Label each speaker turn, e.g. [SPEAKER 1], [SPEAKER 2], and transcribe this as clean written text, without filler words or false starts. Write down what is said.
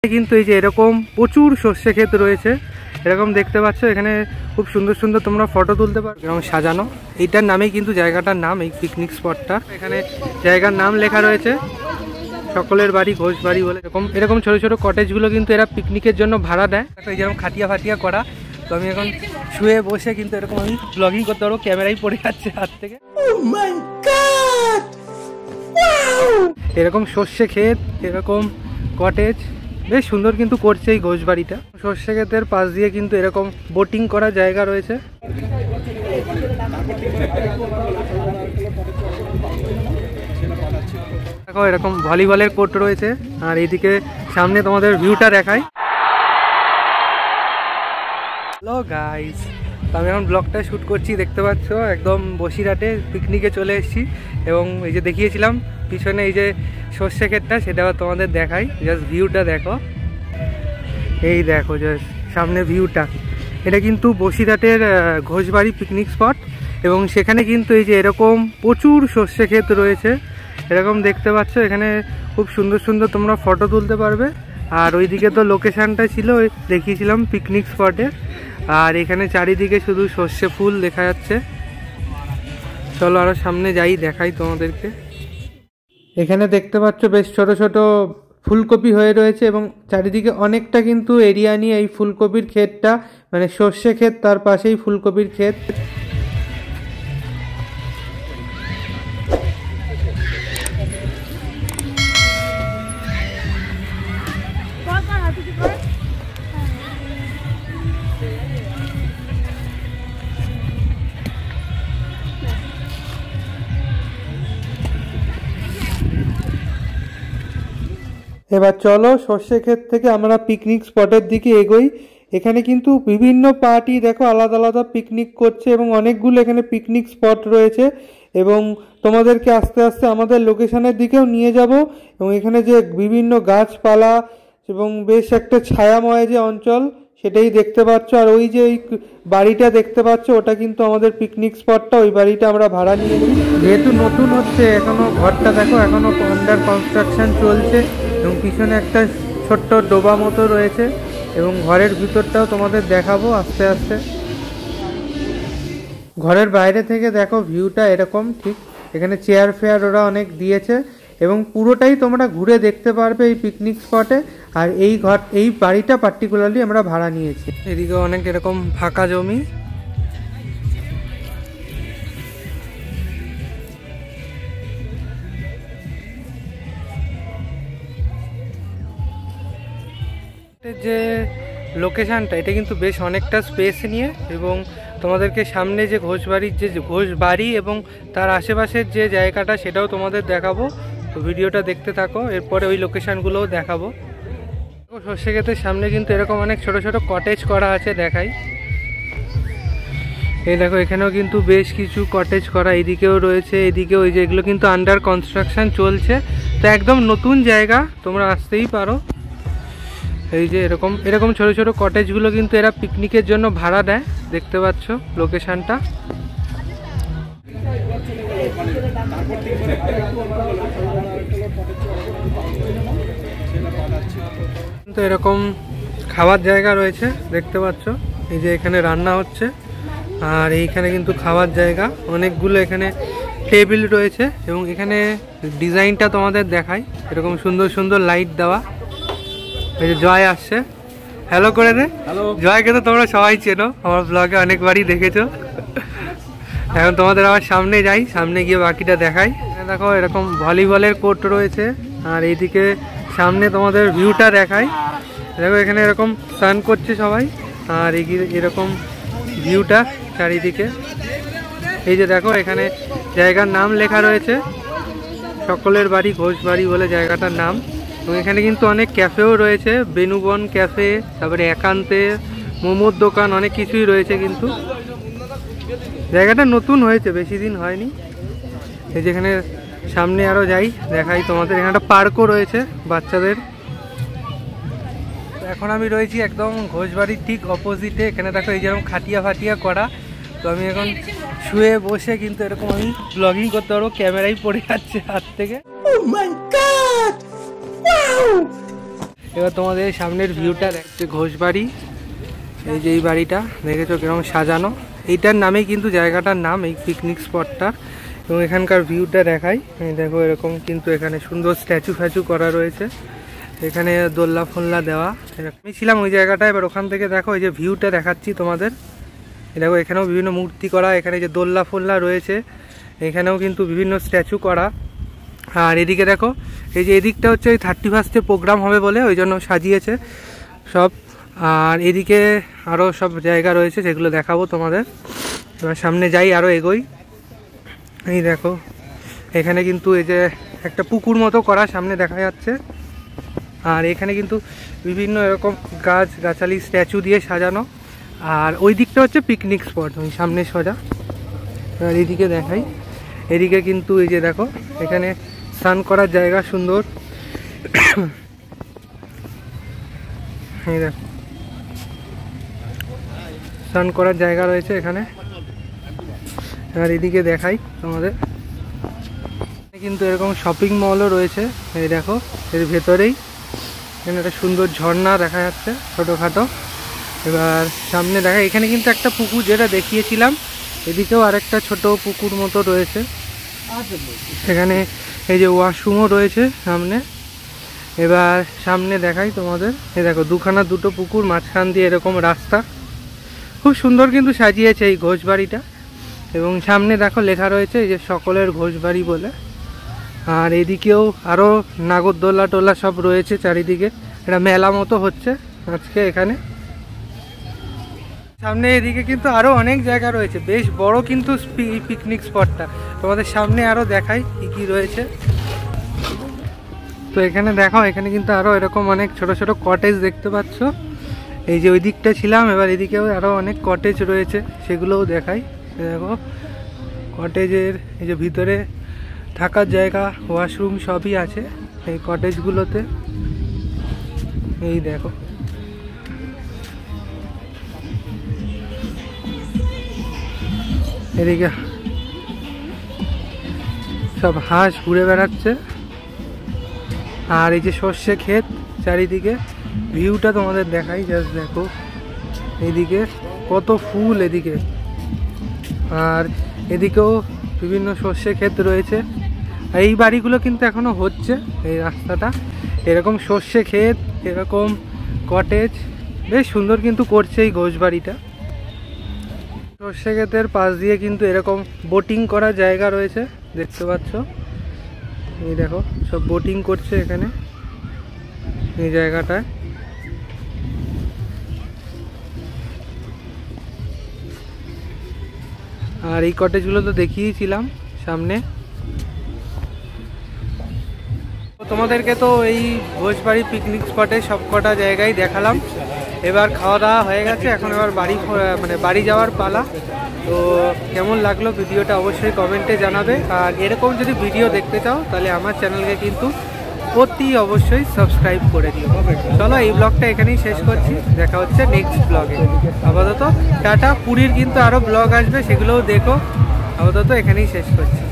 [SPEAKER 1] কিন্তু এই যে এরকম প্রচুর সর্ষে ক্ষেত রয়েছে, এরকম দেখতে পাচ্ছ। এখানে খুব সুন্দর সুন্দর তোমরা ফটো তুলতে পারো, এরকম সাজানো। এইটার নামেই কিন্তু জায়গাটার নাম, এই পিকনিক স্পটটা। এখানে জায়গার নাম লেখা রয়েছে সকলের বাড়ি ঘোষ বাড়ি বলে। এরকম ছোট ছোট কটেজগুলো কিন্তু এরা পিকনিকের জন্য ভাড়া দেয়। যেরকম খাটিয়া ফাটিয়া করা। তো আমি এখন শুয়ে বসে কিন্তু এরকম আমি ব্লগিং করতে পারবো, ক্যামেরাই পড়ে যাচ্ছে হাত থেকে। এরকম সর্ষে ক্ষেত, এরকম কটেজ, বেশ সুন্দর কিন্তু করছে এই ঘোষবাড়িটা। সর্ষে ক্ষেতের পাশ দিয়ে কিন্তু এরকম বোটিং করার জায়গা রয়েছে। দেখো এরকম ভলিবলের কোর্ট রয়েছে, আর এইদিকে সামনে তোমাদের ভিউটা দেখাই। হ্যালো গাইস, আমি এখন ব্লগটা শ্যুট করছি, দেখতে পাচ্ছ একদম বসিরহাটে পিকনিকে চলে এসেছি। এবং এই যে দেখিয়েছিলাম পিছনে এই যে সর্ষে ক্ষেতটা, সেটা তোমাদের দেখাই। জাস্ট ভিউটা দেখো, এই দেখো জাস্ট সামনে ভিউটা। এটা কিন্তু বসিরহাটের ঘোষবাড়ি পিকনিক স্পট, এবং সেখানে কিন্তু এই যে এরকম প্রচুর সর্ষে ক্ষেত রয়েছে, এরকম দেখতে পাচ্ছ। এখানে খুব সুন্দর সুন্দর তোমরা ফটো তুলতে পারবে। আর ওইদিকে তো লোকেশানটা ছিল দেখিয়েছিলাম পিকনিক স্পটে, আর এখানে চারিদিকে শুধু সর্ষে ফুল দেখা যাচ্ছে। চলো আরো সামনে যাই, দেখাই তোমাদেরকে। এখানে দেখতে পাচ্ছ বেশ ছোট ছোট ফুলকপি হয়ে রয়েছে, এবং চারিদিকে অনেকটা কিন্তু এরিয়া নিয়ে এই ফুলকপির ক্ষেতটা, মানে সর্ষে ক্ষেত, তার পাশেই ফুলকপির ক্ষেত। এবার চলো সর্ষে ক্ষেত থেকে আমরা পিকনিক স্পটের দিকে এগোই। এখানে কিন্তু বিভিন্ন পার্টি দেখো আলাদা আলাদা পিকনিক করছে, এবং অনেকগুলো এখানে পিকনিক স্পট রয়েছে। এবং তোমাদেরকে আস্তে আস্তে আমাদের লোকেশনের দিকেও নিয়ে যাব। এবং এখানে যে বিভিন্ন গাছপালা এবং বেশ একটা ছায়াময় যে অঞ্চল, সেটাই দেখতে পাচ্ছ। আর ওই যে এই বাড়িটা দেখতে পাচ্ছ, ওটা কিন্তু আমাদের পিকনিক স্পটটা। ওই বাড়িটা আমরা ভাড়া নিয়েছি, যেহেতু নতুন হচ্ছে এখনো। ঘরটা দেখো এখনো আন্ডার কনস্ট্রাকশন চলছে, এবং পিছনে একটা ছোট্ট ডোবা মতো রয়েছে, এবং ঘরের ভিতরটাও তোমাদের দেখাবো আস্তে আস্তে। ঘরের বাইরে থেকে দেখো ভিউটা এরকম, ঠিক এখানে চেয়ার ফেয়ার ওরা অনেক দিয়েছে, এবং পুরোটাই তোমরা ঘুরে দেখতে পারবে এই পিকনিক স্পটে। আর এই বাড়িটা পার্টিকুলারলি আমরা ভাড়া নিয়েছি। এদিকে অনেক এরকম ফাঁকা জমি। যে লোকেশনটা, এটা কিন্তু বেশ অনেকটা স্পেস নিয়ে, এবং তোমাদেরকে সামনে যে ঘোষবাড়ির যে ঘোষবাড়ি এবং তার আশেপাশের যে জায়গাটা, সেটাও তোমাদের দেখাবো। তো ভিডিওটা দেখতে থাকো, এরপরে ওই লোকেশনগুলোও দেখাবো। সর্ষে ক্ষেতের সামনে কিন্তু এরকম অনেক ছোট ছোট কটেজ করা আছে, দেখাই। এই দেখো এখানেও কিন্তু বেশ কিছু কটেজ করা, এদিকেও রয়েছে, এদিকেও। ওই যে এগুলো কিন্তু আন্ডার কনস্ট্রাকশন চলছে, তো একদম নতুন জায়গা, তোমরা আসতেই পারো। এই যে এরকম এরকম ছোট ছোট কটেজগুলো কিন্তু এরা পিকনিকের জন্য ভাড়া দেয়, দেখতে পাচ্ছ লোকেশনটা। তো এরকম খাওয়ার জায়গা রয়েছে, দেখতে পাচ্ছ। এই যে এখানে রান্না হচ্ছে, আর এইখানে কিন্তু খাওয়ার জায়গা অনেকগুলো, এখানে টেবিল রয়েছে। এবং এখানে ডিজাইনটা তোমাদের দেখাই, এরকম সুন্দর সুন্দর লাইট দেওয়া। এই যে জয় আসছে, হ্যালো করে দে। জয়কে তো তোমরা সবাই চেনো, আমার ব্লগে অনেকবারই দেখেছো। এখন তোমাদের আবার সামনে যাই, সামনে গিয়ে বাকিটা দেখাই। দেখো এরকম ভলিবলের কোর্ট রয়েছে, আর এইদিকে সামনে তোমাদের ভিউটা দেখাই। দেখো এখানে এরকম স্নান করছে সবাই, আর এরকম ভিউটা চারিদিকে। এই যে দেখো এখানে জায়গার নাম লেখা রয়েছে সকলের বাড়ি ঘোষ বাড়ি বলে জায়গাটার নাম। এবং এখানে কিন্তু অনেক ক্যাফেও রয়েছে, বেনুবন ক্যাফে, তারপরে একান্তে, মোমোর দোকান, অনেক কিছুই রয়েছে। কিন্তু জায়গাটা নতুন হয়েছে, বেশি দিন হয়নি। এই যেখানে সামনে আরও যাই, দেখাই তোমাদের। এখানে একটা পার্কও রয়েছে বাচ্চাদের। এখন আমি রয়েছি একদম ঘোষবাড়ির ঠিক অপোজিটে। এখানে দেখো এই যেরকম খাটিয়া ফাটিয়া করা। তো আমি এখন শুয়ে বসে কিন্তু এরকম আমি ব্লগিং করতে পারবো, ক্যামেরাই পড়ে যাচ্ছে হাত থেকে। এবার তোমাদের সামনের ভিউটা দেখছে ঘোষবাড়ি। এই যে এই বাড়িটা দেখেছো কিরকম সাজানো, এইটার নামেই কিন্তু জায়গাটার নাম, এই পিকনিক স্পটটা। এবং এখানকার ভিউটা দেখাই, দেখো এরকম কিন্তু এখানে সুন্দর স্ট্যাচু ফ্যাচু করা রয়েছে, এখানে দোল্লা ফোল্লা দেওয়া। আমি ছিলাম ওই জায়গাটায়, এবার ওখান থেকে দেখো এই যে ভিউটা দেখাচ্ছি তোমাদের। দেখো এখানেও বিভিন্ন মূর্তি করা, এখানে যে দোল্লা ফোল্লা রয়েছে, এখানেও কিন্তু বিভিন্ন স্ট্যাচু করা। আর এদিকে দেখো এই যে এদিকটা হচ্ছে ওই 31 প্রোগ্রাম হবে বলে ওই জন্য সাজিয়েছে সব। আর এদিকে আরও সব জায়গা রয়েছে যেগুলো দেখাবো তোমাদের। এবার সামনে যাই, আরও এগোই। এই দেখো এখানে কিন্তু এই যে একটা পুকুর মতো করা সামনে দেখা যাচ্ছে। আর এখানে কিন্তু বিভিন্ন এরকম গাছগাছালি স্ট্যাচু দিয়ে সাজানো। আর ওই দিকটা হচ্ছে পিকনিক স্পট, ওই সামনে সোজা। আর এদিকে দেখাই, এদিকে কিন্তু এই যে দেখো এখানে স্নান করার জায়গা সুন্দর। এই দেখো স্নান করার জায়গা রয়েছে এখানে। আর এদিকে দেখাই তোমাদের, কিন্তু এরকম শপিং মলও রয়েছে। এই দেখো এর ভেতরেই এখানে একটা সুন্দর ঝর্ণা দেখা যাচ্ছে ছোটোখাটো। এবার সামনে দেখা, এখানে কিন্তু একটা পুকুর যেটা দেখিয়েছিলাম, এদিকেও আরেকটা ছোট পুকুর মতো রয়েছে। এখানে এই যে ওয়াশরুমও রয়েছে সামনে। এবার সামনে দেখাই তোমাদের, এই দেখো দুটো পুকুর, মাঝখান দিয়ে এরকম রাস্তা, খুব সুন্দর কিন্তু সাজিয়েছে এই ঘোষবাড়িটা। এবং সামনে দেখো লেখা রয়েছে এই যে সকলের ঘোষবাড়ি বলে। আর এদিকেও আরও নাগরদোল্লা টোলা সব রয়েছে চারিদিকে, এটা মেলা মতো হচ্ছে আজকে এখানে। সামনে এদিকে কিন্তু আরও অনেক জায়গা রয়েছে, বেশ বড় কিন্তু পিকনিক স্পটটা। তোমাদের সামনে আরও দেখাই কি কি রয়েছে। তো এখানে দেখো, এখানে কিন্তু আরও এরকম অনেক ছোট ছোট কটেজ দেখতে পাচ্ছ। এই যে ওই দিকটা ছিলাম, এবার এদিকেও আরও অনেক কটেজ রয়েছে, সেগুলোও দেখাই। দেখো কটেজের এই যে ভিতরে থাকার জায়গা, ওয়াশরুম সবই আছে এই কটেজগুলোতে। এই দেখো এদিকে সব হাঁস ঘুরে বেড়াচ্ছে। আর এই যে সর্ষে ক্ষেত চারিদিকে, ভিউটা তোমাদের দেখাই, জাস্ট দেখো এইদিকে কত ফুল এদিকে। আর এদিকেও বিভিন্ন সর্ষে ক্ষেত রয়েছে। আর এই বাড়িগুলো কিন্তু এখনো হচ্ছে, এই রাস্তাটা এরকম সর্ষে ক্ষেত, এরকম কটেজ, বেশ সুন্দর কিন্তু করছে এই ঘোষবাড়িটা। সর্ষে ক্ষেতের পাশ দিয়ে কিন্তু এরকম বোটিং করার জায়গা রয়েছে, দেখতে পাচ্ছ। এই দেখো সব বোটিং করছে এখানে এই জায়গাটায়। আর এই কটেজগুলো তো দেখিয়েছিলাম সামনে। তোমাদেরকে তো এই ঘোষবাড়ি পিকনিক স্পটে সব কটা জায়গায় দেখালাম। এবার খাওয়া দাওয়া হয়ে গেছে, এখন এবার বাড়ি যাওয়ার পালা। তো কেমন লাগলো ভিডিওটা অবশ্যই কমেন্টে জানাবে। আর এরকম যদি ভিডিও দেখতে চাও তাহলে আমার চ্যানেলকে কিন্তু অবশ্যই সাবস্ক্রাইব করে দিও। চলো এই ব্লগটা এখানেই শেষ করছি, দেখা হচ্ছে নেক্সট ব্লগে। আপাতত টাটা। পুরীর কিন্তু আরও ব্লগ আসবে, সেগুলোও দেখো। আপাতত এখানেই শেষ করছি।